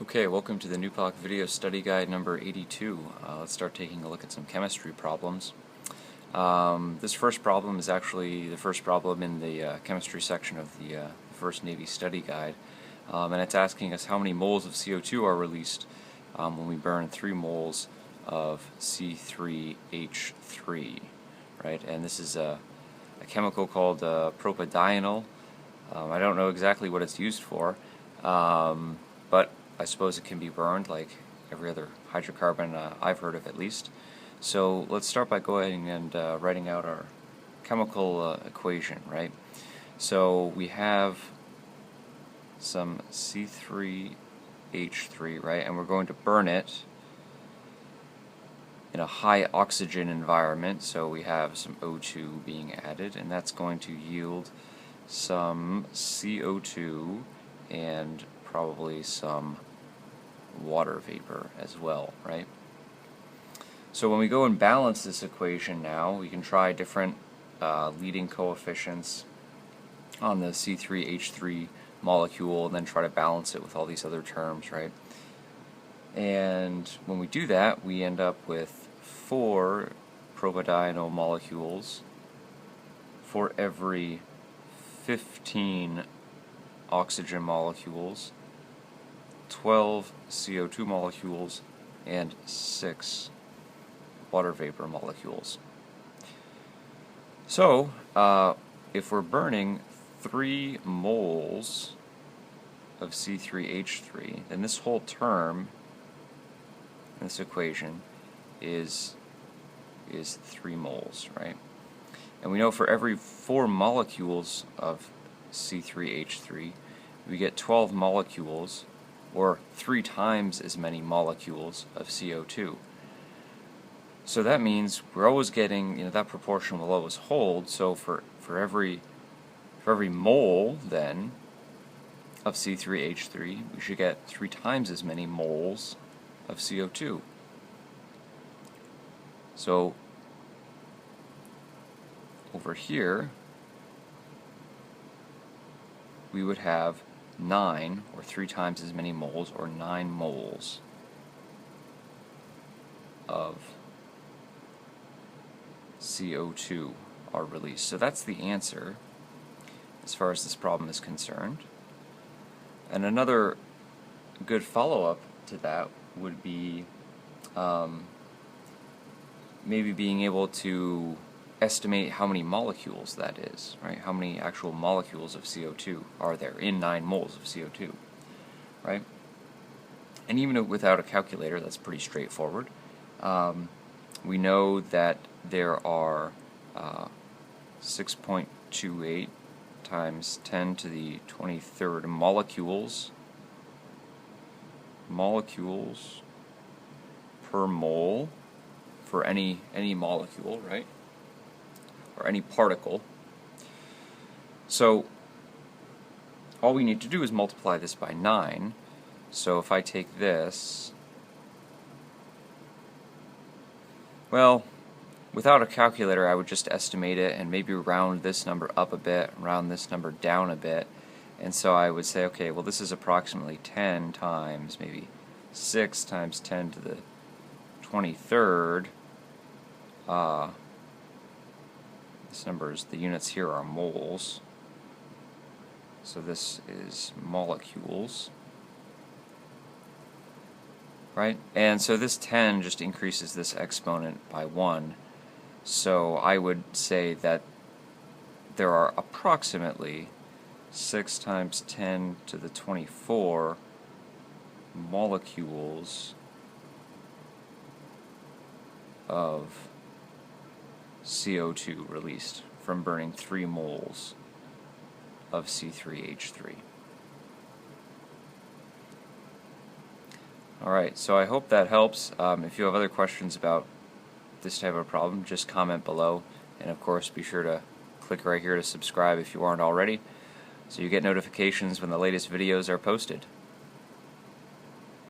Okay, welcome to the NUPOC Video Study Guide number 82. Let's start taking a look at some chemistry problems. This first problem is actually the first problem in the chemistry section of the first Navy Study Guide, and it's asking us how many moles of CO2 are released when we burn 3 moles of C3H3, right? And this is a chemical called propadienol. I don't know exactly what it's used for, but I suppose it can be burned like every other hydrocarbon I've heard of, at least. So let's start by going and writing out our chemical equation, right? So we have some C3H3, right? And we're going to burn it in a high oxygen environment, so we have some O2 being added, and that's going to yield some CO2 and probably some water vapor as well, right? So when we go and balance this equation now, we can try different leading coefficients on the C3H3 molecule and then try to balance it with all these other terms, right? And when we do that, we end up with 4 propadienol molecules for every 15 oxygen molecules, 12 CO2 molecules, and 6 water vapor molecules. So, if we're burning 3 moles of C3H3, then this whole term, this equation, is 3 moles, right? And we know for every 4 molecules of C3H3, we get 12 molecules, or 3 times as many molecules of CO2. So that means we're always getting, that proportion will always hold. So for every mole then of C3H3, we should get 3 times as many moles of CO2. So over here we would have 9, or 3 times as many moles, or 9 moles of CO2 are released. So that's the answer as far as this problem is concerned. And another good follow-up to that would be maybe being able to estimate how many molecules that is, right? How many actual molecules of CO2 are there in 9 moles of CO2, right? And even without a calculator, that's pretty straightforward. We know that there are 6.28 times 10 to the 23rd molecules per mole for any molecule, right? Or any particle. So all we need to do is multiply this by 9. So if I take this, well, without a calculator I would just estimate it and maybe round this number up a bit, round this number down a bit, and so I would say, okay, well, this is approximately 10 times, maybe 6 times 10 to the 23rd. This numbers, the units here are moles, so this is molecules, right? And so this 10 just increases this exponent by 1, so I would say that there are approximately 6 times 10 to the 24 molecules of CO2 released from burning 3 moles of C3H3. Alright, so I hope that helps. If you have other questions about this type of problem, just comment below, and of course be sure to click right here to subscribe if you aren't already, so you get notifications when the latest videos are posted.